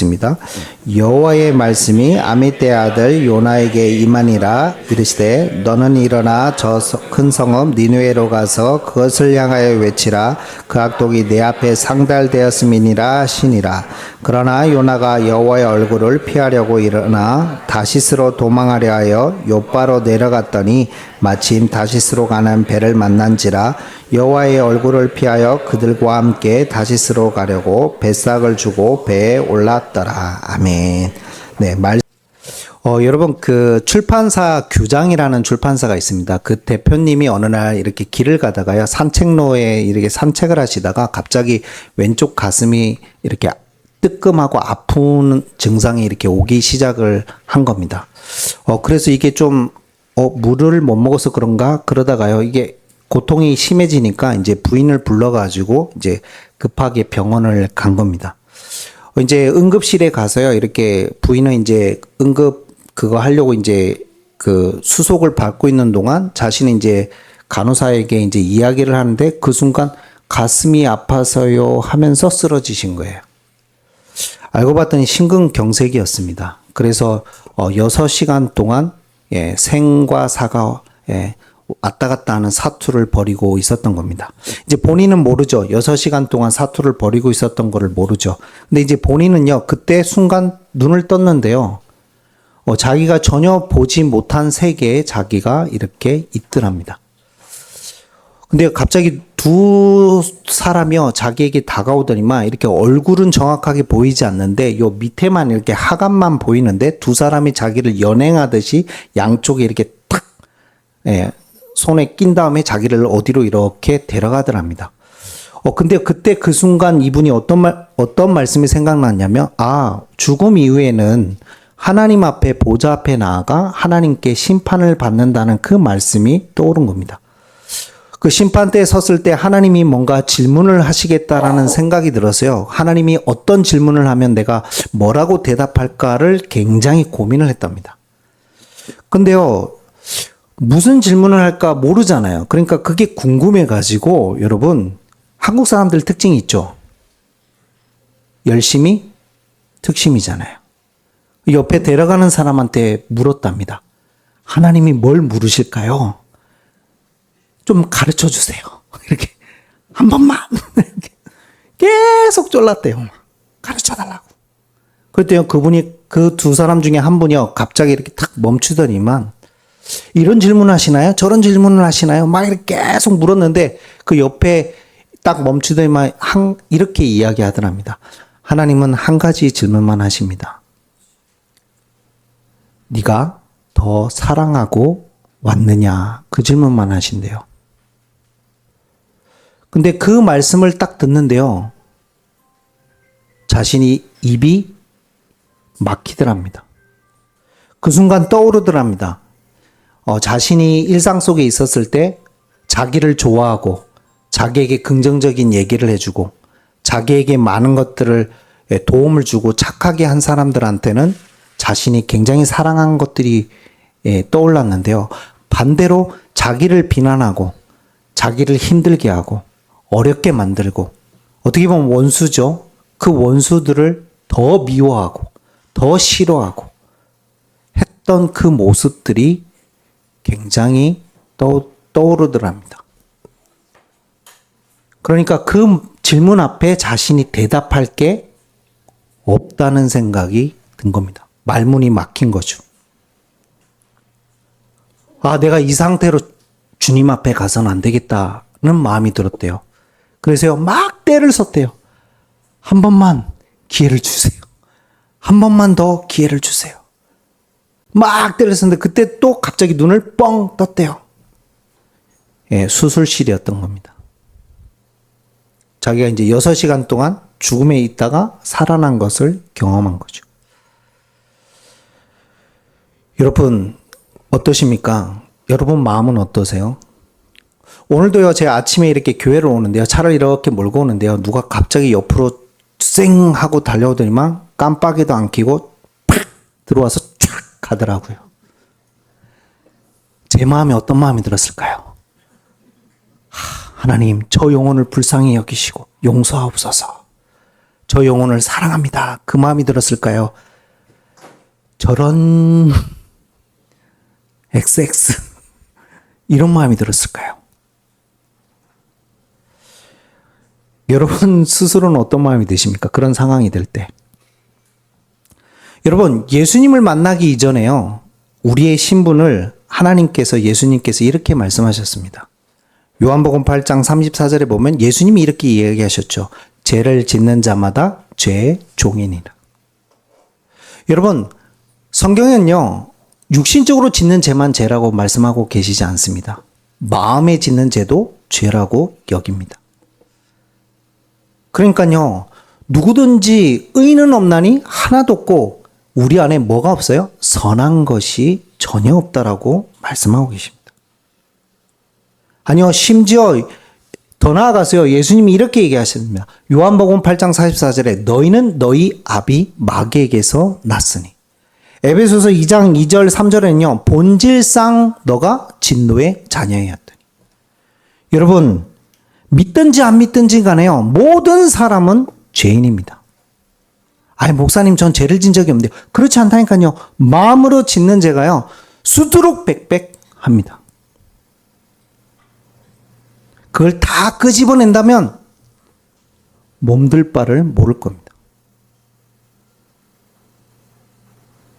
읽겠습니다. 여호와의 말씀이 아미떼 아들 요나에게 임하니라. 이르시되 너는 일어나 저 큰 성읍 니느웨로 가서 그것을 향하여 외치라. 그 악독이 내 앞에 상달되었음이니라 하시니라. 그러나 요나가 여호와의 얼굴을 피하려고 일어나 다시스로 도망하려 하여 욥바로 내려갔더니 마침 다시스로 가는 배를 만난지라. 여호와의 얼굴을 피하여 그들과 함께 다시스로 가려고 뱃삭을 주고 배에 올랐더라. 아멘. 네, 여러분, 그 출판사 규장이라는 출판사가 있습니다. 그 대표님이 어느 날 이렇게 길을 가다가요, 산책로에 이렇게 산책을 하시다가 갑자기 왼쪽 가슴이 이렇게 뜨끔하고 아픈 증상이 이렇게 오기 시작을 한 겁니다. 그래서 이게 좀, 물을 못 먹어서 그런가? 그러다가요, 이게 고통이 심해지니까 이제 부인을 불러가지고 이제 급하게 병원을 간 겁니다. 이제 응급실에 가서요, 이렇게 부인은 이제 응급 그거 하려고 이제 그 수속을 받고 있는 동안 자신이 이제 간호사에게 이제 이야기를 하는데 그 순간 가슴이 아파서요 하면서 쓰러지신 거예요. 알고 봤더니 심근경색이었습니다. 그래서 6시간 동안 생과 사가 왔다 갔다 하는 사투를 벌이고 있었던 겁니다. 이제 본인은 모르죠. 6시간 동안 사투를 벌이고 있었던 거를 모르죠. 근데 이제 본인은요, 그때 순간 눈을 떴는데요. 자기가 전혀 보지 못한 세계에 자기가 이렇게 있더랍니다. 근데 갑자기 두 사람이요, 자기에게 다가오더니만 이렇게 얼굴은 정확하게 보이지 않는데 요 밑에만 이렇게 하관만 보이는데 두 사람이 자기를 연행하듯이 양쪽에 이렇게 탁, 손에 낀 다음에 자기를 어디로 이렇게 데려가더랍니다. 근데 그때 그 순간 이분이 어떤 말씀이 생각났냐면, 죽음 이후에는 하나님 앞에 보좌 앞에 나아가 하나님께 심판을 받는다는 그 말씀이 떠오른 겁니다. 그 심판대에 섰을 때 하나님이 뭔가 질문을 하시겠다라는 생각이 들어서요. 하나님이 어떤 질문을 하면 내가 뭐라고 대답할까를 굉장히 고민을 했답니다. 근데요, 무슨 질문을 할까 모르잖아요. 그러니까 그게 궁금해가지고 여러분, 한국 사람들 특징이 있죠. 열심히 특심이잖아요. 옆에 데려가는 사람한테 물었답니다. 하나님이 뭘 물으실까요? 좀 가르쳐 주세요. 이렇게 한 번만 이렇게 계속 졸랐대요. 가르쳐 달라고. 그랬더니 그분이 그 두 사람 중에 한 분이요, 갑자기 이렇게 탁 멈추더니만 이런 질문을 하시나요? 저런 질문을 하시나요? 막 이렇게 계속 물었는데 그 옆에 딱 멈추더니만 이렇게 이야기하더랍니다. 하나님은 한 가지 질문만 하십니다. 네가 더 사랑하고 왔느냐? 그 질문만 하신대요. 근데 그 말씀을 딱 듣는데요, 자신이 입이 막히더랍니다. 그 순간 떠오르더랍니다. 자신이 일상 속에 있었을 때 자기를 좋아하고 자기에게 긍정적인 얘기를 해주고 자기에게 많은 것들을 도움을 주고 착하게 한 사람들한테는 자신이 굉장히 사랑한 것들이 떠올랐는데요. 반대로 자기를 비난하고 자기를 힘들게 하고 어렵게 만들고 어떻게 보면 원수죠. 그 원수들을 더 미워하고 더 싫어하고 했던 그 모습들이 굉장히 떠오르더랍니다. 그러니까 그 질문 앞에 자신이 대답할 게 없다는 생각이 든 겁니다. 말문이 막힌 거죠. 내가 이 상태로 주님 앞에 가서는 안 되겠다는 마음이 들었대요. 그래서요, 막 떼를 썼대요. 한 번만 기회를 주세요. 한 번만 더 기회를 주세요. 막 떼를 썼는데 그때 또 갑자기 눈을 뻥 떴대요. 수술실이었던 겁니다. 자기가 이제 6시간 동안 죽음에 있다가 살아난 것을 경험한 거죠. 여러분, 어떠십니까? 여러분 마음은 어떠세요? 오늘도요, 제가 아침에 이렇게 교회를 오는데요, 차를 이렇게 몰고 오는데요, 누가 갑자기 옆으로 쌩 하고 달려오더니만 깜빡이도 안 켜고 팍 들어와서 촥 가더라고요. 제 마음에 어떤 마음이 들었을까요? 하나님, 저 영혼을 불쌍히 여기시고 용서하옵소서. 저 영혼을 사랑합니다. 그 마음이 들었을까요? 저런 XX 이런 마음이 들었을까요? 여러분 스스로는 어떤 마음이 드십니까? 그런 상황이 될 때. 여러분, 예수님을 만나기 이전에요, 우리의 신분을 하나님께서, 예수님께서 이렇게 말씀하셨습니다. 요한복음 8장 34절에 보면 예수님이 이렇게 이야기하셨죠. 죄를 짓는 자마다 죄의 종이니라. 여러분, 성경은요, 육신적으로 짓는 죄만 죄라고 말씀하고 계시지 않습니다. 마음에 짓는 죄도 죄라고 여깁니다. 그러니까요, 누구든지 의인은 없나니 하나도 없고 우리 안에 뭐가 없어요? 선한 것이 전혀 없다라고 말씀하고 계십니다. 아니요, 심지어 더 나아가서요, 예수님이 이렇게 얘기하십니다. 요한복음 8장 44절에 너희는 너희 아비 마귀에게서 났으니. 에베소서 2장 2절 3절에는요, 본질상 너가 진노의 자녀였더니. 여러분, 믿든지 안 믿든지 간에요, 모든 사람은 죄인입니다. 아니, 목사님, 전 죄를 진 적이 없는데요. 그렇지 않다니까요. 마음으로 짓는 죄가요, 수두룩 빽빽합니다. 그걸 다 끄집어낸다면 몸둘 바를 모를 겁니다.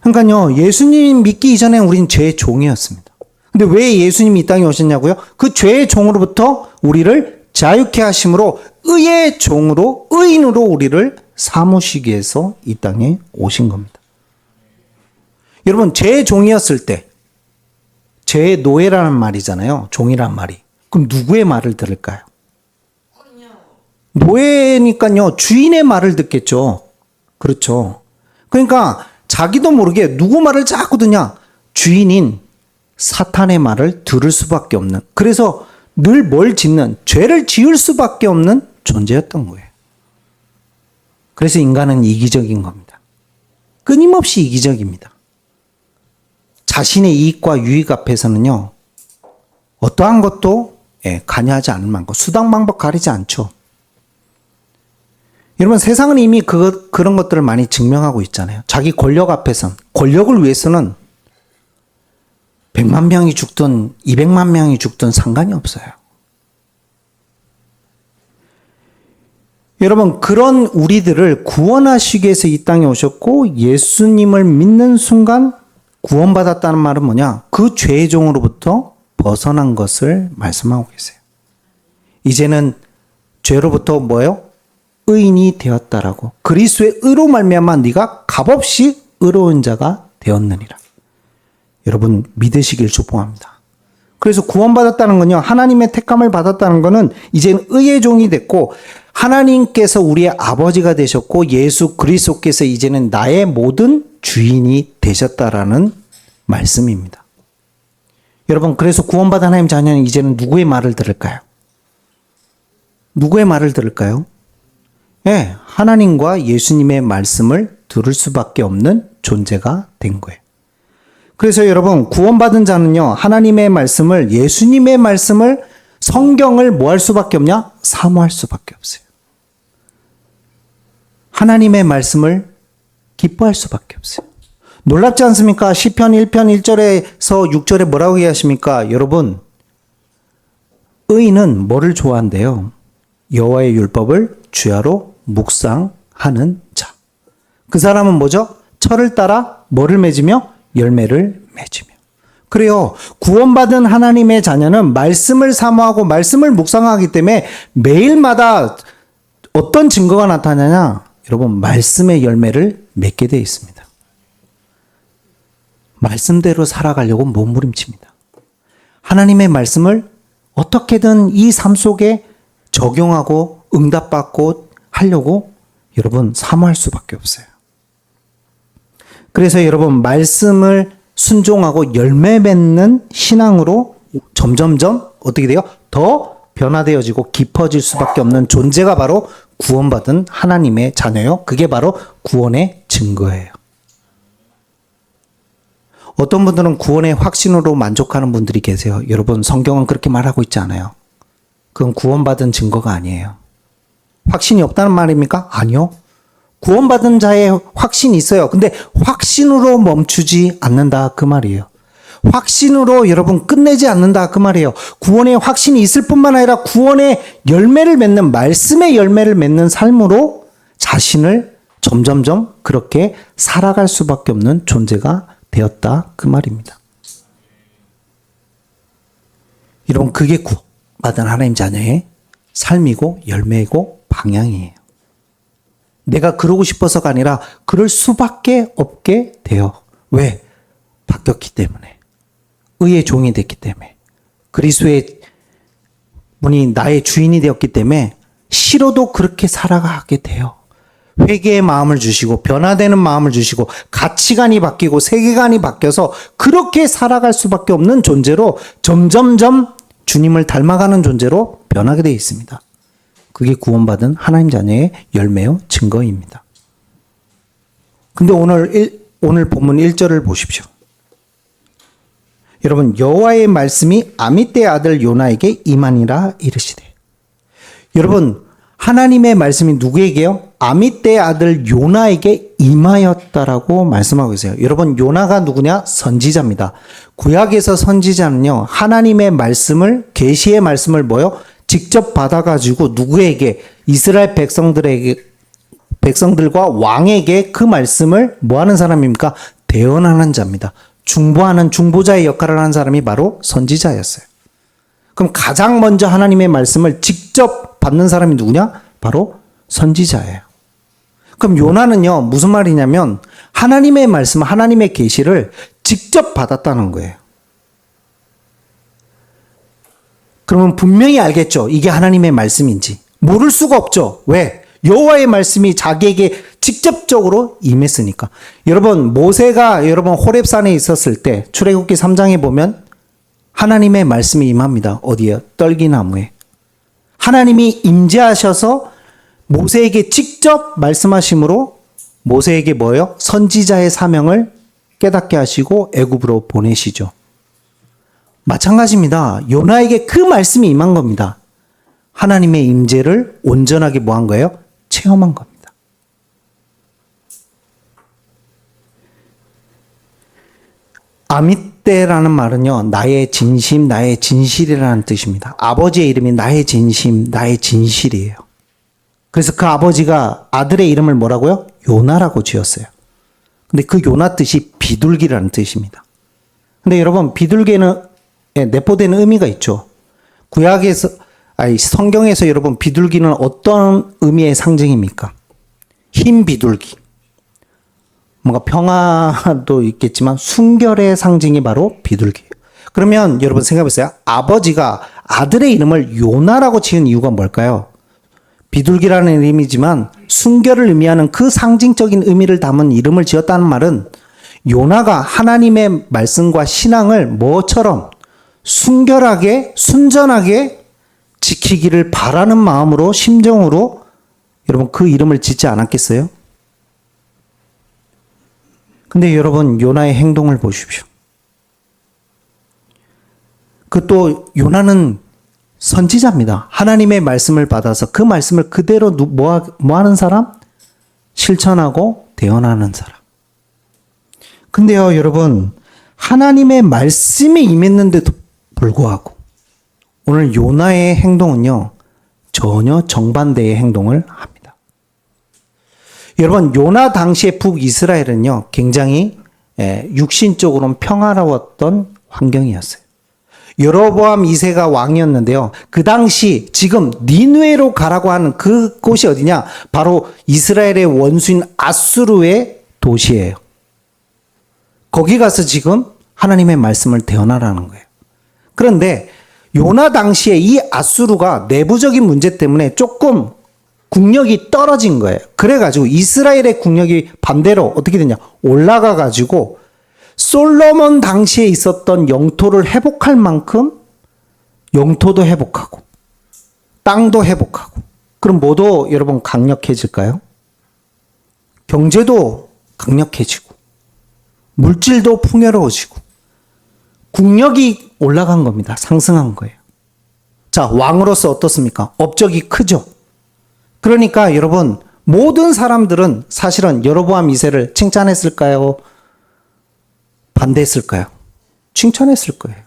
그러니까요, 예수님 믿기 이전에 우린 죄의 종이었습니다. 근데 왜 예수님이 이 땅에 오셨냐고요? 그 죄의 종으로부터 우리를 자유케 하심으로 의의 종으로, 의인으로 우리를 삼으시기 위해서 이 땅에 오신 겁니다. 여러분, 죄의 종이었을 때, 죄의 노예라는 말이잖아요. 종이란 말이. 그럼 누구의 말을 들을까요? 노예니까요, 주인의 말을 듣겠죠. 그렇죠. 그러니까 자기도 모르게 누구 말을 자꾸 듣냐? 주인인 사탄의 말을 들을 수밖에 없는, 그래서 늘 뭘 짓는, 죄를 지을 수밖에 없는 존재였던 거예요. 그래서 인간은 이기적인 겁니다. 끊임없이 이기적입니다. 자신의 이익과 유익 앞에서는요, 어떠한 것도 관여하지 않을 만큼 수단 방법 가리지 않죠. 여러분, 세상은 이미 그런 것들을 많이 증명하고 있잖아요. 자기 권력 앞에선, 권력을 위해서는 100만 명이 죽든 200만 명이 죽든 상관이 없어요. 여러분, 그런 우리들을 구원하시기 위해서 이 땅에 오셨고, 예수님을 믿는 순간 구원받았다는 말은 뭐냐? 그 죄의 종으로부터 벗어난 것을 말씀하고 계세요. 이제는 죄로부터 뭐예요? 의인이 되었다라고. 그리스도의 의로 말미암아 네가 값없이 의로운 자가 되었느니라. 여러분, 믿으시길 축복합니다. 그래서 구원받았다는 건요, 하나님의 택함을 받았다는 것은 이제는 의의 종이 됐고, 하나님께서 우리의 아버지가 되셨고, 예수 그리스도께서 이제는 나의 모든 주인이 되셨다라는 말씀입니다. 여러분, 그래서 구원받은 하나님 자녀는 이제는 누구의 말을 들을까요? 누구의 말을 들을까요? 네, 하나님과 예수님의 말씀을 들을 수밖에 없는 존재가 된 거예요. 그래서 여러분, 구원받은 자는요, 하나님의 말씀을, 예수님의 말씀을, 성경을 뭐 할 수밖에 없냐? 사모할 수밖에 없어요. 하나님의 말씀을 기뻐할 수밖에 없어요. 놀랍지 않습니까? 시편 1편 1절에서 6절에 뭐라고 얘기하십니까? 여러분, 의인은 뭐를 좋아한대요? 여호와의 율법을 주야로 묵상하는 자. 그 사람은 뭐죠? 철을 따라 뭐를 맺으며? 열매를 맺으며. 그래요. 구원받은 하나님의 자녀는 말씀을 사모하고 말씀을 묵상하기 때문에 매일마다 어떤 증거가 나타나냐? 여러분, 말씀의 열매를 맺게 되어 있습니다. 말씀대로 살아가려고 몸부림칩니다. 하나님의 말씀을 어떻게든 이 삶 속에 적용하고 응답받고 하려고 여러분 사모할 수밖에 없어요. 그래서 여러분, 말씀을 순종하고 열매 맺는 신앙으로 점점점 어떻게 돼요? 더 변화되어지고 깊어질 수밖에 없는 존재가 바로 구원받은 하나님의 자녀요. 그게 바로 구원의 증거예요. 어떤 분들은 구원의 확신으로 만족하는 분들이 계세요. 여러분, 성경은 그렇게 말하고 있지 않아요. 그건 구원받은 증거가 아니에요. 확신이 없다는 말입니까? 아니요. 구원받은 자의 확신이 있어요. 근데 확신으로 멈추지 않는다 그 말이에요. 확신으로 여러분 끝내지 않는다 그 말이에요. 구원의 확신이 있을 뿐만 아니라 구원의 열매를 맺는, 말씀의 열매를 맺는 삶으로 자신을 점점점 그렇게 살아갈 수밖에 없는 존재가 되었다 그 말입니다. 여러분, 그게 구원받은 하나님 자녀의 삶이고 열매이고 방향이에요. 내가 그러고 싶어서가 아니라 그럴 수밖에 없게 돼요. 왜? 바뀌었기 때문에. 의의 종이 됐기 때문에. 그리스도의 분이 나의 주인이 되었기 때문에 싫어도 그렇게 살아가게 돼요. 회개의 마음을 주시고 변화되는 마음을 주시고 가치관이 바뀌고 세계관이 바뀌어서 그렇게 살아갈 수밖에 없는 존재로 점점점 주님을 닮아가는 존재로 변하게 되어 있습니다. 그게 구원받은 하나님 자녀의 열매요 증거입니다. 근데 오늘 본문 1절을 보십시오. 여러분, 여호와의 말씀이 아미떼의 아들 요나에게 임하니라 이르시되. 여러분, 하나님의 말씀이 누구에게요? 아미떼의 아들 요나에게 임하였다라고 말씀하고 있어요. 여러분, 요나가 누구냐? 선지자입니다. 구약에서 선지자는요, 하나님의 말씀을, 계시의 말씀을 뭐요? 직접 받아가지고 누구에게? 이스라엘 백성들과 왕에게 그 말씀을 뭐 하는 사람입니까? 대언하는 자입니다. 중보하는 중보자의 역할을 하는 사람이 바로 선지자였어요. 그럼 가장 먼저 하나님의 말씀을 직접 받는 사람이 누구냐? 바로 선지자예요. 그럼 요나는요, 무슨 말이냐면 하나님의 말씀, 하나님의 계시를 직접 받았다는 거예요. 그러면 분명히 알겠죠? 이게 하나님의 말씀인지. 모를 수가 없죠. 왜? 여호와의 말씀이 자기에게 직접적으로 임했으니까. 여러분, 모세가 여러분 호렙산에 있었을 때 출애굽기 3장에 보면 하나님의 말씀이 임합니다. 어디에요? 떨기나무에. 하나님이 임재하셔서 모세에게 직접 말씀하심으로 모세에게 뭐예요? 선지자의 사명을 깨닫게 하시고 애굽으로 보내시죠. 마찬가지입니다. 요나에게 그 말씀이 임한 겁니다. 하나님의 임재를 온전하게 뭐 한 거예요? 체험한 겁니다. 아미떼라는 말은요, 나의 진심, 나의 진실이라는 뜻입니다. 아버지의 이름이 나의 진심, 나의 진실이에요. 그래서 그 아버지가 아들의 이름을 뭐라고요? 요나라고 지었어요. 근데 그 요나 뜻이 비둘기라는 뜻입니다. 근데 여러분, 비둘기는 내포되는 의미가 있죠. 성경에서 여러분, 비둘기는 어떤 의미의 상징입니까? 흰 비둘기. 뭔가 평화도 있겠지만 순결의 상징이 바로 비둘기예요. 그러면 여러분 생각해보세요. 아버지가 아들의 이름을 요나라고 지은 이유가 뭘까요? 비둘기라는 이름이지만 순결을 의미하는 그 상징적인 의미를 담은 이름을 지었다는 말은 요나가 하나님의 말씀과 신앙을 뭐처럼 순결하게 순전하게 지키기를 바라는 마음으로, 심정으로 여러분 그 이름을 짓지 않았겠어요? 근데 여러분, 요나의 행동을 보십시오. 또 요나는 선지자입니다. 하나님의 말씀을 받아서 그 말씀을 그대로 뭐 하는 사람? 실천하고 대언하는 사람. 근데요, 여러분, 하나님의 말씀이 임했는데도 불구하고 오늘 요나의 행동은요, 전혀 정반대의 행동을 합니다. 여러분, 요나 당시의 북이스라엘은요, 굉장히 육신적으로는 평화로웠던 환경이었어요. 여로보암 2세가 왕이었는데요. 그 당시 지금 니느웨로 가라고 하는 그곳이 어디냐? 바로 이스라엘의 원수인 아수르의 도시예요. 거기 가서 지금 하나님의 말씀을 대언하라는 거예요. 그런데 요나 당시에 이 아수르가 내부적인 문제 때문에 조금 국력이 떨어진 거예요. 그래가지고 이스라엘의 국력이 반대로 어떻게 되냐? 올라가가지고 솔로몬 당시에 있었던 영토를 회복할 만큼 영토도 회복하고 땅도 회복하고, 그럼 뭐도 여러분 강력해질까요? 경제도 강력해지고 물질도 풍요로워지고 국력이 올라간 겁니다. 상승한 거예요. 자, 왕으로서 어떻습니까? 업적이 크죠. 그러니까 여러분, 모든 사람들은 사실은 여로보암 2세를 칭찬했을까요? 반대했을까요? 칭찬했을 거예요.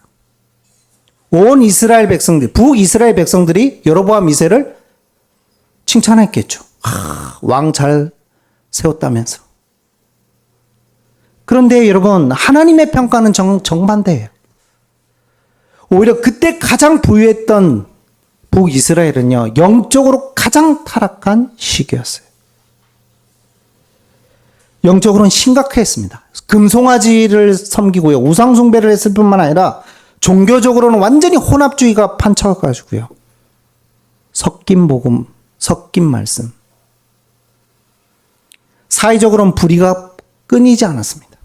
온 이스라엘 백성들, 북이스라엘 백성들이 여로보암 2세를 칭찬했겠죠. 왕 잘 세웠다면서. 그런데 여러분, 하나님의 평가는 정반대예요. 오히려 그때 가장 부유했던 북이스라엘은요, 영적으로 가장 타락한 시기였어요. 영적으로는 심각했습니다. 금송아지를 섬기고요, 우상숭배를 했을 뿐만 아니라 종교적으로는 완전히 혼합주의가 판쳐가지고요, 섞인 복음, 섞인 말씀. 사회적으로는 불의가 끊이지 않았습니다.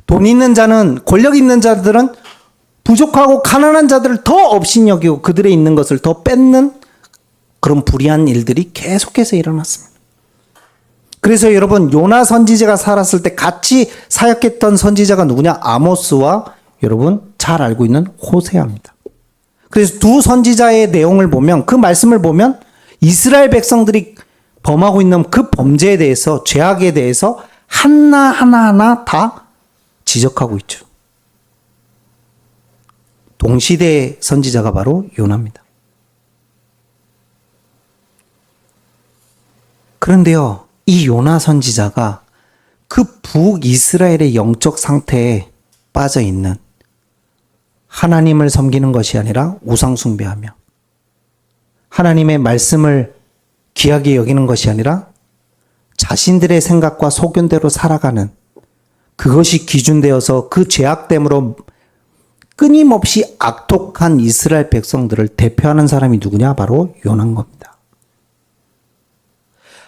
돈 있는 자는, 권력 있는 자들은 부족하고 가난한 자들을 더 업신여기고 그들의 있는 것을 더 뺏는 그런 불의한 일들이 계속해서 일어났습니다. 그래서 여러분, 요나 선지자가 살았을 때 같이 사역했던 선지자가 누구냐? 아모스와 여러분 잘 알고 있는 호세아입니다. 그래서 두 선지자의 내용을 보면, 그 말씀을 보면 이스라엘 백성들이 범하고 있는 그 범죄에 대해서, 죄악에 대해서 하나하나 다 지적하고 있죠. 동시대의 선지자가 바로 요나입니다. 그런데요, 이 요나 선지자가 그 북이스라엘의 영적 상태에 빠져 있는, 하나님을 섬기는 것이 아니라 우상숭배하며 하나님의 말씀을 귀하게 여기는 것이 아니라 자신들의 생각과 소견대로 살아가는, 그것이 기준되어서 그 죄악됨으로 끊임없이 악독한 이스라엘 백성들을 대표하는 사람이 누구냐? 바로 요나인 겁니다.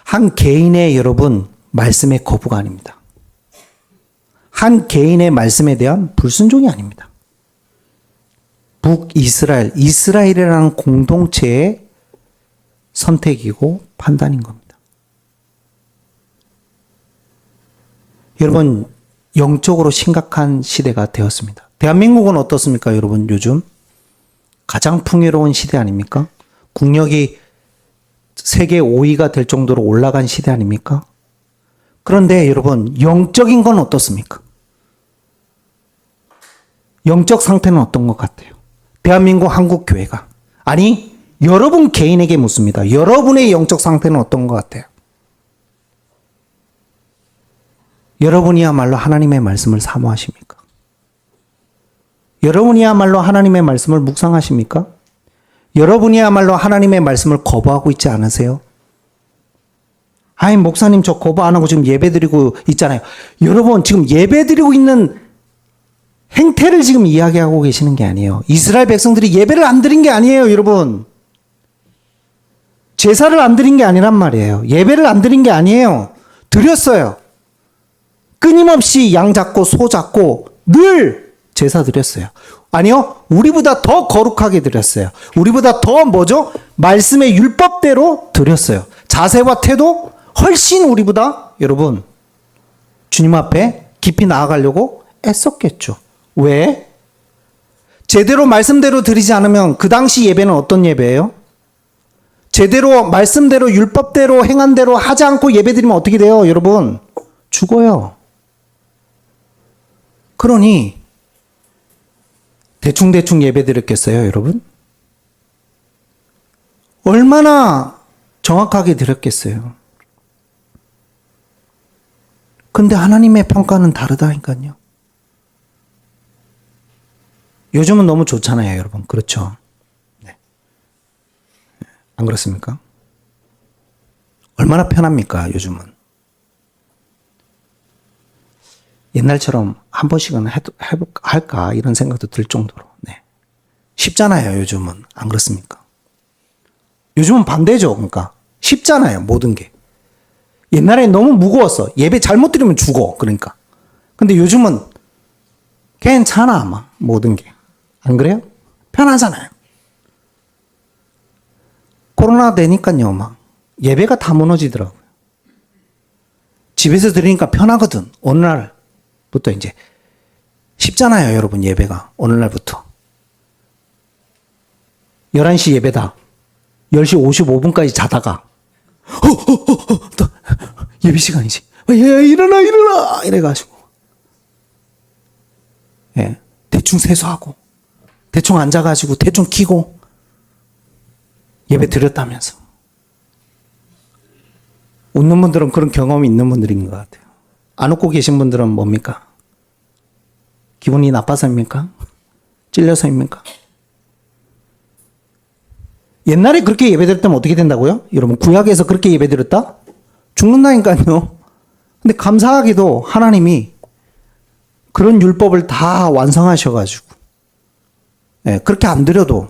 한 개인의 여러분 말씀의 거부가 아닙니다. 한 개인의 말씀에 대한 불순종이 아닙니다. 북이스라엘, 이스라엘이라는 공동체의 선택이고 판단인 겁니다. 여러분, 영적으로 심각한 시대가 되었습니다. 대한민국은 어떻습니까, 여러분? 요즘 가장 풍요로운 시대 아닙니까? 국력이 세계 5위가 될 정도로 올라간 시대 아닙니까? 그런데 여러분, 영적인 건 어떻습니까? 영적 상태는 어떤 것 같아요? 대한민국 한국교회가, 아니 여러분 개인에게 묻습니다. 여러분의 영적 상태는 어떤 것 같아요? 여러분이야말로 하나님의 말씀을 사모하십니까? 여러분이야말로 하나님의 말씀을 묵상하십니까? 여러분이야말로 하나님의 말씀을 거부하고 있지 않으세요? 아이, 목사님 저 거부 안 하고 지금 예배드리고 있잖아요. 여러분, 지금 예배드리고 있는 행태를 지금 이야기하고 계시는 게 아니에요. 이스라엘 백성들이 예배를 안 드린 게 아니에요, 여러분. 제사를 안 드린 게 아니란 말이에요. 예배를 안 드린 게 아니에요. 드렸어요. 끊임없이 양 잡고 소 잡고 늘 제사 드렸어요. 아니요, 우리보다 더 거룩하게 드렸어요. 우리보다 더 뭐죠? 말씀의 율법대로 드렸어요. 자세와 태도 훨씬 우리보다 여러분 주님 앞에 깊이 나아가려고 애썼겠죠. 왜? 제대로 말씀대로 드리지 않으면 그 당시 예배는 어떤 예배예요? 제대로 말씀대로 율법대로 행한 대로 하지 않고 예배드리면 어떻게 돼요, 여러분? 죽어요. 그러니 대충대충 예배드렸겠어요, 여러분? 얼마나 정확하게 드렸겠어요? 근데 하나님의 평가는 다르다니까요. 요즘은 너무 좋잖아요, 여러분. 그렇죠? 네. 안 그렇습니까? 얼마나 편합니까, 요즘은? 옛날처럼 한 번씩은 할까 이런 생각도 들 정도로. 네. 쉽잖아요, 요즘은. 안 그렇습니까? 요즘은 반대죠. 그러니까 쉽잖아요, 모든 게. 옛날에 너무 무거웠어. 예배 잘못 드리면 죽어. 그러니까. 근데 요즘은 괜찮아, 막 모든 게. 안 그래요? 편하잖아요. 코로나 되니까요, 막 예배가 다 무너지더라고요. 집에서 드리니까 편하거든. 어느 날부터 이제 쉽잖아요, 여러분. 예배가 어느 날부터 11시 예배다. 10시 55분까지 자다가 또 예배 시간이지. 일어나 이래가지고 예, 대충 세수하고 대충 앉아가지고 대충 키고 예배 드렸다면서. 웃는 분들은 그런 경험이 있는 분들인 것 같아요. 안 웃고 계신 분들은 뭡니까? 기분이 나빠서입니까? 찔려서입니까? 옛날에 그렇게 예배드렸다면 어떻게 된다고요? 여러분, 구약에서 그렇게 예배드렸다? 죽는다니까요. 근데 감사하게도 하나님이 그런 율법을 다 완성하셔가지고, 예, 그렇게 안 드려도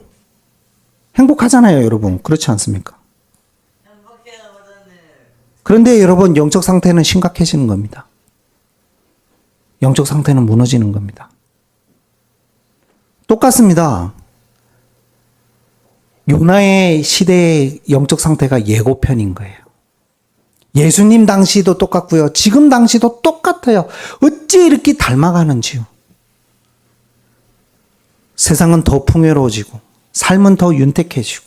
행복하잖아요, 여러분. 그렇지 않습니까? 그런데 여러분, 영적 상태는 심각해지는 겁니다. 영적 상태는 무너지는 겁니다. 똑같습니다. 요나의 시대의 영적 상태가 예고편인 거예요. 예수님 당시도 똑같고요. 지금 당시도 똑같아요. 어찌 이렇게 닮아가는지요. 세상은 더 풍요로워지고 삶은 더 윤택해지고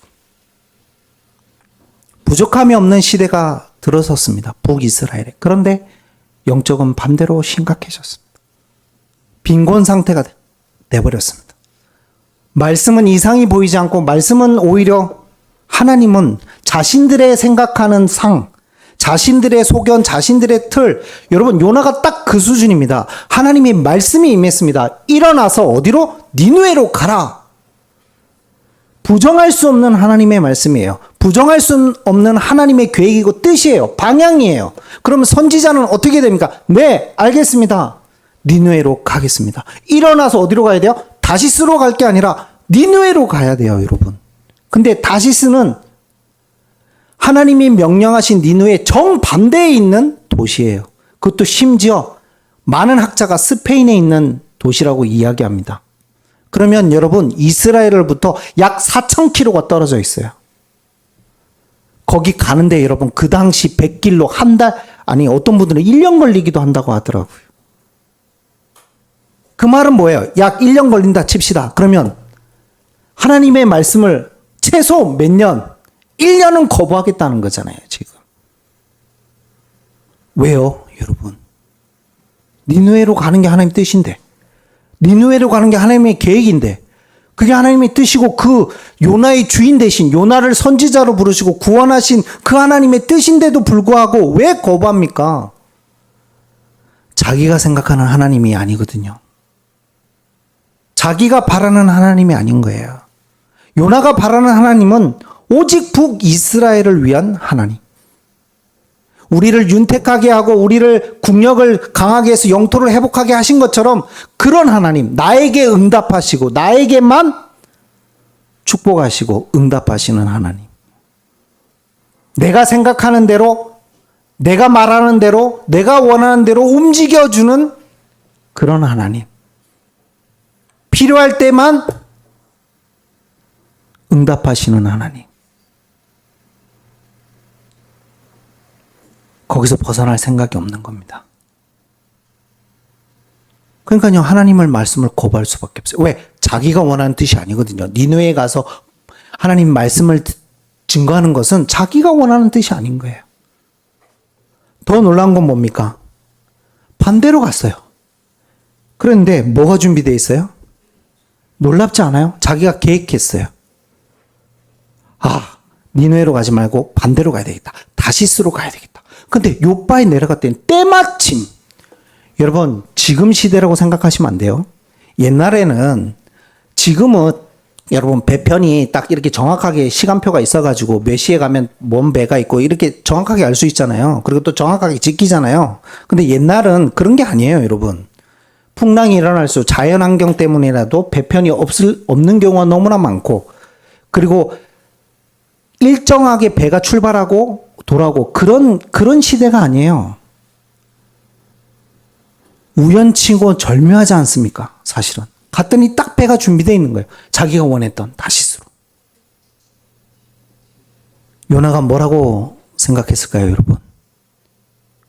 부족함이 없는 시대가 들어섰습니다. 북이스라엘에. 그런데 영적은 반대로 심각해졌습니다. 빈곤 상태가 돼버렸습니다. 말씀은 이상이 보이지 않고 말씀은 오히려 하나님은 자신들의 생각하는 상, 자신들의 소견, 자신들의 틀, 여러분 요나가 딱 그 수준입니다. 하나님의 말씀이 임했습니다. 일어나서 어디로? 니느웨로 가라. 부정할 수 없는 하나님의 말씀이에요. 부정할 수 없는 하나님의 계획이고 뜻이에요. 방향이에요. 그러면 선지자는 어떻게 됩니까? 네, 알겠습니다. 니느웨로 가겠습니다. 일어나서 어디로 가야 돼요? 다시스로 갈 게 아니라 니느웨로 가야 돼요, 여러분. 근데 다시스는 하나님이 명령하신 니느웨 정반대에 있는 도시예요. 그것도 심지어 많은 학자가 스페인에 있는 도시라고 이야기합니다. 그러면 여러분, 이스라엘로부터 약 4,000km가 떨어져 있어요. 거기 가는데 여러분, 그 당시 100길로 한 달, 아니 어떤 분들은 1년 걸리기도 한다고 하더라고요. 그 말은 뭐예요? 약 1년 걸린다 칩시다. 그러면 하나님의 말씀을 최소 몇 년? 1년은 거부하겠다는 거잖아요, 지금. 왜요, 여러분? 니느웨로 가는 게 하나님의 뜻인데, 니느웨로 가는 게 하나님의 계획인데, 그게 하나님의 뜻이고 그 요나의 주인 대신 요나를 선지자로 부르시고 구원하신 그 하나님의 뜻인데도 불구하고 왜 거부합니까? 자기가 생각하는 하나님이 아니거든요. 자기가 바라는 하나님이 아닌 거예요. 요나가 바라는 하나님은 오직 북이스라엘을 위한 하나님. 우리를 윤택하게 하고 우리를 국력을 강하게 해서 영토를 회복하게 하신 것처럼 그런 하나님, 나에게 응답하시고 나에게만 축복하시고 응답하시는 하나님. 내가 생각하는 대로, 내가 말하는 대로, 내가 원하는 대로 움직여주는 그런 하나님. 필요할 때만 응답하시는 하나님. 거기서 벗어날 생각이 없는 겁니다. 그러니까요, 하나님의 말씀을 거부할 수밖에 없어요. 왜? 자기가 원하는 뜻이 아니거든요. 니느웨에 가서 하나님 말씀을 증거하는 것은 자기가 원하는 뜻이 아닌 거예요. 더 놀라운 건 뭡니까? 반대로 갔어요. 그런데 뭐가 준비되어 있어요? 놀랍지 않아요? 자기가 계획했어요. 아, 니느웨로 가지 말고 반대로 가야 되겠다. 다시스로 가야 되겠다. 근데 요바에 내려갔더니 때마침, 여러분 지금 시대라고 생각하시면 안 돼요. 옛날에는, 지금은 여러분 배편이 딱 이렇게 정확하게 시간표가 있어가지고 몇 시에 가면 뭔 배가 있고 이렇게 정확하게 알 수 있잖아요. 그리고 또 정확하게 지키잖아요. 근데 옛날은 그런 게 아니에요, 여러분. 풍랑이 일어날 수, 자연환경 때문이라도 배편이 없는 경우가 너무나 많고, 그리고 일정하게 배가 출발하고 돌아오고 그런 시대가 아니에요. 우연치고 절묘하지 않습니까? 사실은. 갔더니 딱 배가 준비되어 있는 거예요. 자기가 원했던 다시스로. 요나가 뭐라고 생각했을까요, 여러분?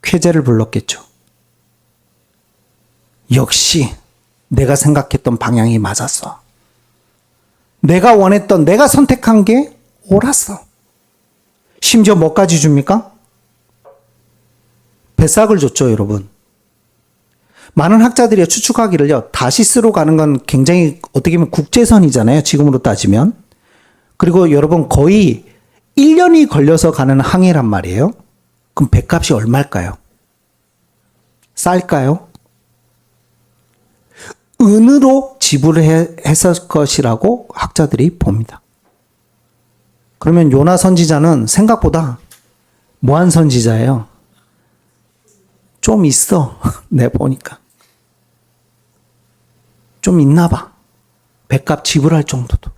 쾌재를 불렀겠죠. 역시 내가 생각했던 방향이 맞았어. 내가 원했던, 내가 선택한 게 옳았어. 심지어 뭐까지 줍니까? 배싹을 줬죠, 여러분. 많은 학자들이 추측하기를요, 다시스로 가는 건 굉장히 어떻게 보면 국제선이잖아요, 지금으로 따지면. 그리고 여러분 거의 1년이 걸려서 가는 항해란 말이에요. 그럼 배값이 얼마일까요? 쌀까요? 은으로 지불했을 것이라고 학자들이 봅니다. 그러면 요나 선지자는 생각보다 뭐한 선지자예요? 좀 있어. 내 보니까. 좀 있나 봐. 배값 지불할 정도도.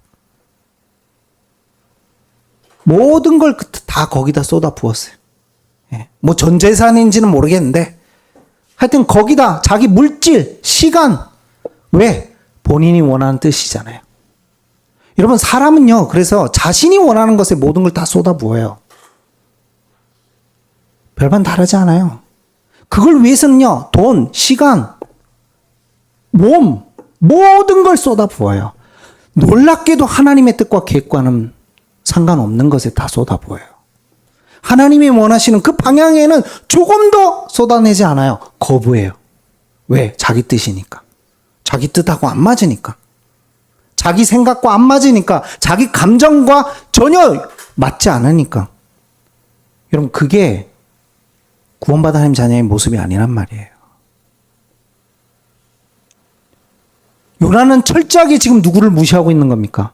모든 걸 다 거기다 쏟아 부었어요. 예. 뭐 전 재산인지는 모르겠는데 하여튼 거기다 자기 물질, 시간. 왜? 본인이 원하는 뜻이잖아요. 여러분 사람은요. 그래서 자신이 원하는 것에 모든 걸 다 쏟아 부어요. 별반 다르지 않아요. 그걸 위해서는요. 돈, 시간, 몸 모든 걸 쏟아 부어요. 놀랍게도 하나님의 뜻과 계획과는 상관없는 것에 다 쏟아 부어요. 하나님이 원하시는 그 방향에는 조금도 쏟아내지 않아요. 거부해요. 왜? 자기 뜻이니까. 자기 뜻하고 안 맞으니까. 자기 생각과 안 맞으니까. 자기 감정과 전혀 맞지 않으니까. 여러분 그게 구원받은 하나님 자녀의 모습이 아니란 말이에요. 요나는 철저하게 지금 누구를 무시하고 있는 겁니까?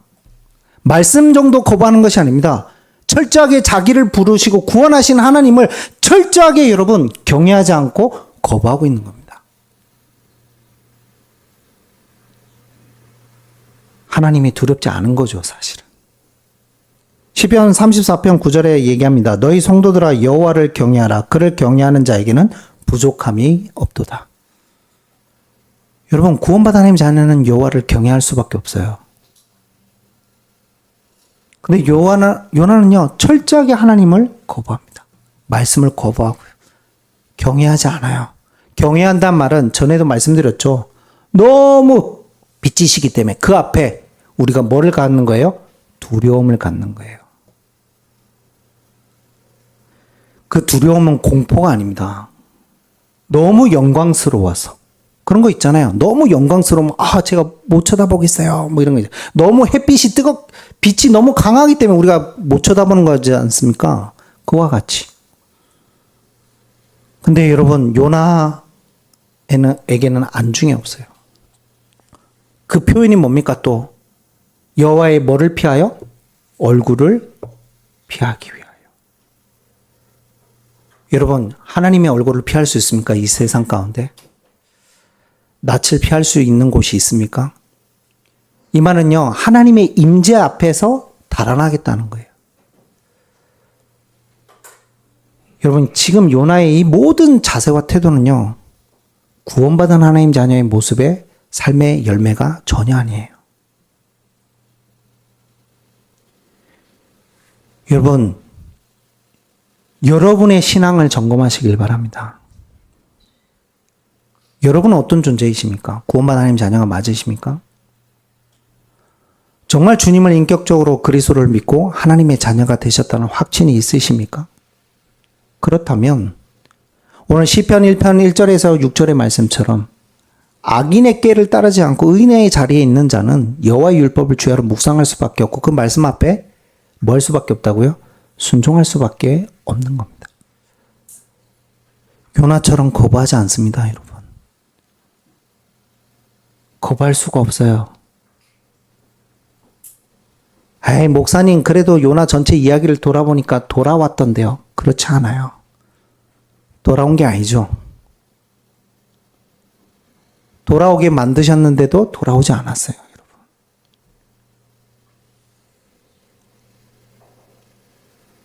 말씀 정도 거부하는 것이 아닙니다. 철저하게 자기를 부르시고 구원하신 하나님을 철저하게 여러분 경외하지 않고 거부하고 있는 겁니다. 하나님이 두렵지 않은 거죠, 사실은. 시편 34편 9절에 얘기합니다. 너희 성도들아 여호와를 경외하라. 그를 경외하는 자에게는 부족함이 없도다. 여러분 구원받은 하나님 자녀는 여호와를 경외할 수밖에 없어요. 근데 요나는요 철저하게 하나님을 거부합니다. 말씀을 거부하고요. 경외하지 않아요. 경외한다는 말은 전에도 말씀드렸죠. 너무 빚지시기 때문에 그 앞에 우리가 뭐를 갖는 거예요? 두려움을 갖는 거예요. 그 두려움은 공포가 아닙니다. 너무 영광스러워서. 그런 거 있잖아요. 너무 영광스러우면 제가 못 쳐다보겠어요. 뭐 이런 거 있잖아요. 너무 햇빛이 빛이 너무 강하기 때문에 우리가 못 쳐다보는 거지 않습니까? 그와 같이. 근데 여러분 요나에게는 안중에 없어요. 그 표현이 뭡니까 또? 여호와의 뭐를 피하여? 얼굴을 피하기 위하여. 여러분 하나님의 얼굴을 피할 수 있습니까? 이 세상 가운데. 낯을 피할 수 있는 곳이 있습니까? 이 말은요, 하나님의 임재 앞에서 달아나겠다는 거예요. 여러분, 지금 요나의 이 모든 자세와 태도는요, 구원받은 하나님 자녀의 모습의 삶의 열매가 전혀 아니에요. 여러분, 여러분의 신앙을 점검하시길 바랍니다. 여러분은 어떤 존재이십니까? 구원받은 하나님 자녀가 맞으십니까? 정말 주님을 인격적으로 그리스도를 믿고 하나님의 자녀가 되셨다는 확신이 있으십니까? 그렇다면 오늘 시편 1편 1절에서 6절의 말씀처럼 악인의 꾀를 따르지 않고 의인의 자리에 있는 자는 여호와의 율법을 주야로 묵상할 수밖에 없고 그 말씀 앞에 뭐 할 수밖에 없다고요? 순종할 수밖에 없는 겁니다. 요나처럼 거부하지 않습니다, 여러분. 거부할 수가 없어요. 목사님 그래도 요나 전체 이야기를 돌아보니까 돌아왔던데요. 그렇지 않아요. 돌아온 게 아니죠. 돌아오게 만드셨는데도 돌아오지 않았어요, 여러분.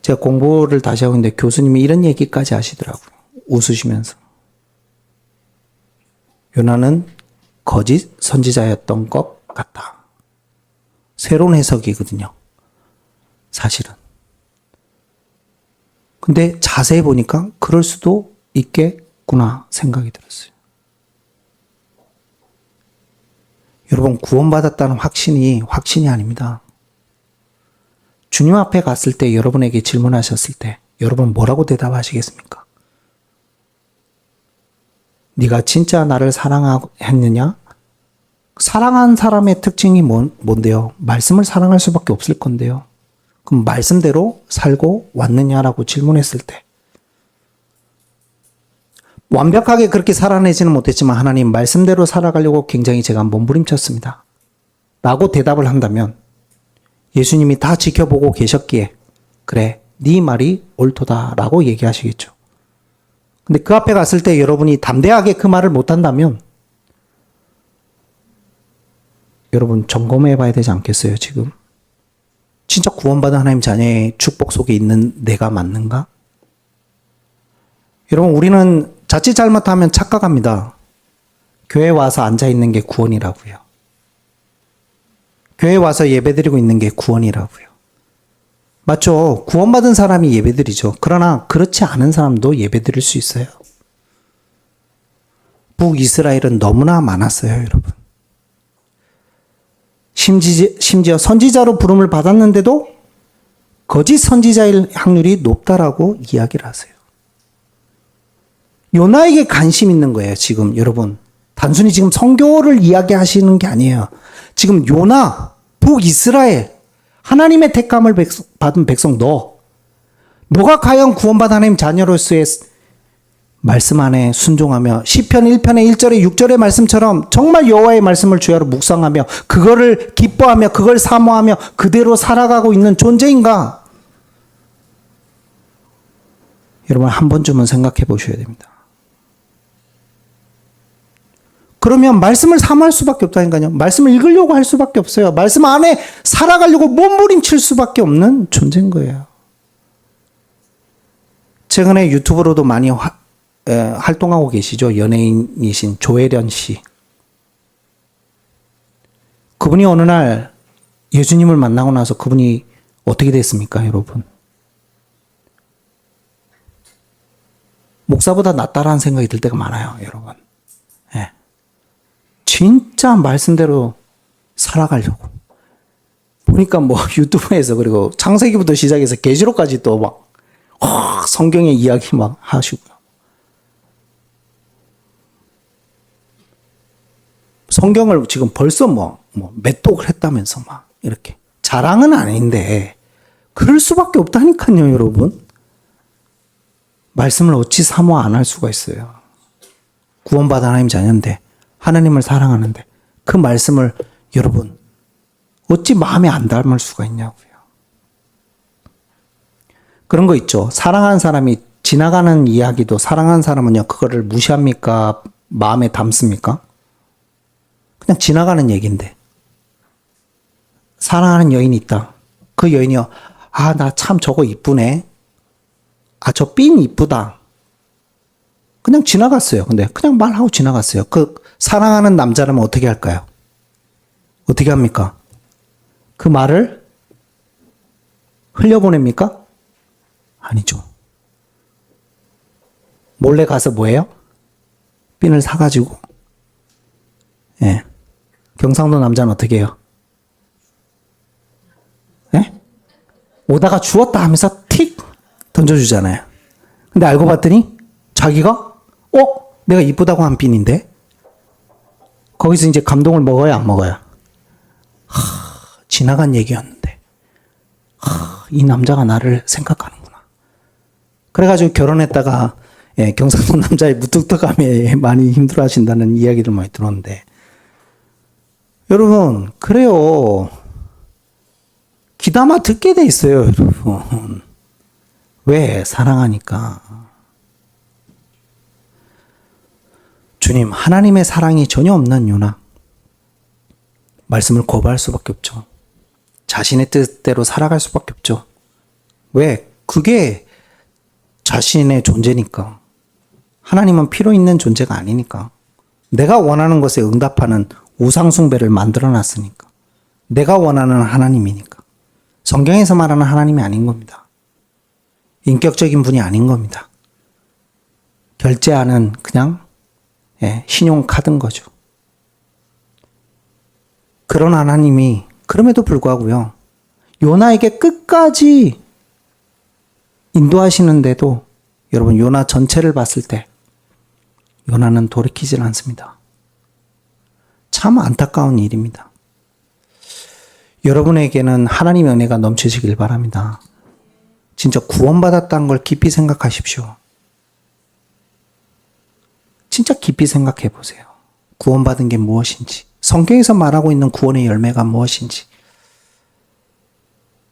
제가 공부를 다시 하고 있는데 교수님이 이런 얘기까지 하시더라고요. 웃으시면서. 요나는 거짓 선지자였던 것 같다. 새로운 해석이거든요. 사실은. 근데 자세히 보니까 그럴 수도 있겠구나 생각이 들었어요. 여러분 구원받았다는 확신이 아닙니다. 주님 앞에 갔을 때 여러분에게 질문하셨을 때 여러분 뭐라고 대답하시겠습니까? 네가 진짜 나를 사랑했느냐? 사랑한 사람의 특징이 뭔데요? 말씀을 사랑할 수밖에 없을 건데요. 그럼 말씀대로 살고 왔느냐라고 질문했을 때 완벽하게 그렇게 살아내지는 못했지만 하나님 말씀대로 살아가려고 굉장히 제가 몸부림쳤습니다. 라고 대답을 한다면 예수님이 다 지켜보고 계셨기에 그래, 네 말이 옳도다 라고 얘기하시겠죠. 근데 그 앞에 갔을 때 여러분이 담대하게 그 말을 못한다면 여러분 점검해 봐야 되지 않겠어요, 지금? 진짜 구원받은 하나님 자녀의 축복 속에 있는 내가 맞는가? 여러분, 우리는 자칫 잘못하면 착각합니다. 교회 와서 앉아있는 게 구원이라고요. 교회 와서 예배드리고 있는 게 구원이라고요. 맞죠? 구원받은 사람이 예배드리죠. 그러나 그렇지 않은 사람도 예배드릴 수 있어요. 북이스라엘은 너무나 많았어요, 여러분. 심지어 선지자로 부름을 받았는데도 거짓 선지자일 확률이 높다라고 이야기를 하세요. 요나에게 관심 있는 거예요, 지금 여러분. 단순히 지금 선교를 이야기하시는 게 아니에요. 지금 요나, 북이스라엘, 하나님의 택감을 받은 백성 너가 과연 구원받은 하나님 자녀로서의 말씀 안에 순종하며 시편 1편의 1절에 6절의 말씀처럼 정말 여호와의 말씀을 주야로 묵상하며 그거를 기뻐하며 그걸 사모하며 그대로 살아가고 있는 존재인가? 여러분 한 번쯤은 생각해 보셔야 됩니다. 그러면 말씀을 사모할 수밖에 없다니까요. 말씀을 읽으려고 할 수밖에 없어요. 말씀 안에 살아가려고 몸부림칠 수밖에 없는 존재인 거예요. 최근에 유튜브로도 많이 활동하고 계시죠. 연예인이신 조혜련 씨. 그분이 어느 날 예수님을 만나고 나서 그분이 어떻게 됐습니까, 여러분? 목사보다 낫다라는 생각이 들 때가 많아요, 여러분. 예. 진짜 말씀대로 살아가려고. 보니까 뭐 유튜브에서 그리고 창세기부터 시작해서 계시록까지 또 막 성경의 이야기 막 하시고요. 성경을 지금 벌써 몇 독을 했다면서 막 이렇게. 자랑은 아닌데 그럴 수밖에 없다니까요, 여러분. 말씀을 어찌 사모 안 할 수가 있어요. 구원받은 하나님 자녀인데 하나님을 사랑하는데 그 말씀을 여러분 어찌 마음에 안 담을 수가 있냐고요. 그런 거 있죠. 사랑하는 사람이 지나가는 이야기도 사랑하는 사람은요 그거를 무시합니까? 마음에 담습니까? 그냥 지나가는 얘기인데 사랑하는 여인이 있다. 그 여인이요. 아, 나 참 저거 이쁘네. 아, 저 삔 이쁘다. 그냥 지나갔어요. 근데 그냥 말하고 지나갔어요. 그 사랑하는 남자라면 어떻게 할까요? 어떻게 합니까? 그 말을 흘려보냅니까? 아니죠. 몰래 가서 뭐예요? 삔을 사가지고 예. 경상도 남자는 어떻게 해요? 예? 오다가 주웠다 하면서 틱 던져주잖아요. 근데 알고 봤더니 자기가 내가 이쁘다고 한 삔인데 거기서 이제 감동을 먹어요, 안 먹어요? 지나간 얘기였는데 이 남자가 나를 생각하는구나. 그래가지고 결혼했다가 경상도 남자의 무뚝뚝함에 많이 힘들어하신다는 이야기를 많이 들었는데 여러분 그래요. 귀담아 듣게 돼 있어요, 여러분. 왜? 사랑하니까. 주님, 하나님의 사랑이 전혀 없는 요나. 말씀을 거부할 수밖에 없죠. 자신의 뜻대로 살아갈 수밖에 없죠. 왜? 그게 자신의 존재니까. 하나님은 필요 있는 존재가 아니니까. 내가 원하는 것에 응답하는 우상숭배를 만들어 놨으니까. 내가 원하는 하나님이니까. 성경에서 말하는 하나님이 아닌 겁니다. 인격적인 분이 아닌 겁니다. 결제하는 그냥 신용카드인 거죠. 그런 하나님이 그럼에도 불구하고요. 요나에게 끝까지 인도하시는데도 여러분 요나 전체를 봤을 때 요나는 돌이키질 않습니다. 참 안타까운 일입니다. 여러분에게는 하나님의 은혜가 넘치시길 바랍니다. 진짜 구원받았다는 걸 깊이 생각하십시오. 진짜 깊이 생각해 보세요. 구원받은 게 무엇인지, 성경에서 말하고 있는 구원의 열매가 무엇인지.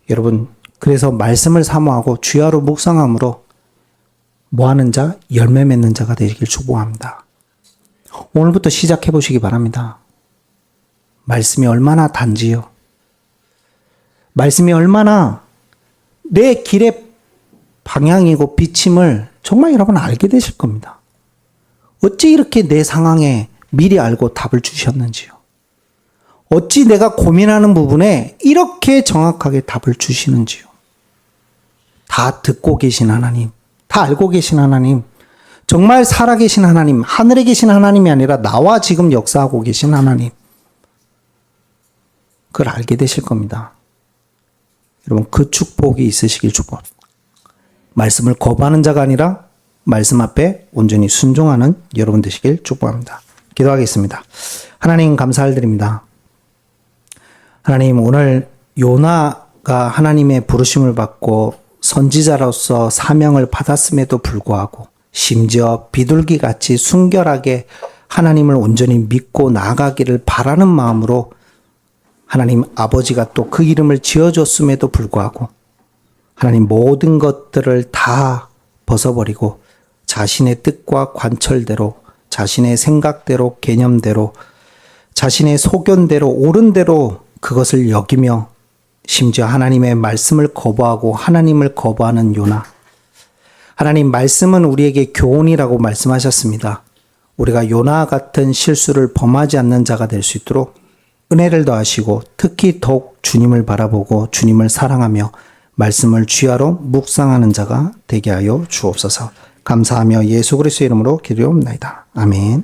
여러분, 그래서 말씀을 사모하고 주야로 묵상함으로 뭐하는 자? 열매 맺는 자가 되시길 축복합니다. 오늘부터 시작해 보시기 바랍니다. 말씀이 얼마나 단지요. 말씀이 얼마나 내 길의 방향이고 비침을 정말 여러분 알게 되실 겁니다. 어찌 이렇게 내 상황에 미리 알고 답을 주셨는지요. 어찌 내가 고민하는 부분에 이렇게 정확하게 답을 주시는지요. 다 듣고 계신 하나님, 다 알고 계신 하나님, 정말 살아계신 하나님, 하늘에 계신 하나님이 아니라 나와 지금 역사하고 계신 하나님, 그걸 알게 되실 겁니다. 여러분, 그 축복이 있으시길 축복합니다. 말씀을 거부하는 자가 아니라 말씀 앞에 온전히 순종하는 여러분 되시길 축복합니다. 기도하겠습니다. 하나님 감사드립니다. 하나님, 오늘 요나가 하나님의 부르심을 받고 선지자로서 사명을 받았음에도 불구하고 심지어 비둘기같이 순결하게 하나님을 온전히 믿고 나아가기를 바라는 마음으로 하나님 아버지가 또 그 이름을 지어줬음에도 불구하고 하나님 모든 것들을 다 벗어버리고 자신의 뜻과 관철대로, 자신의 생각대로, 개념대로, 자신의 소견대로, 옳은 대로 그것을 여기며 심지어 하나님의 말씀을 거부하고 하나님을 거부하는 요나. 하나님, 말씀은 우리에게 교훈이라고 말씀하셨습니다. 우리가 요나 같은 실수를 범하지 않는 자가 될 수 있도록 은혜를 더하시고 특히 더욱 주님을 바라보고 주님을 사랑하며 말씀을 주야로 묵상하는 자가 되게 하여 주옵소서. 감사하며 예수 그리스도의 이름으로 기도옵나이다. 아멘.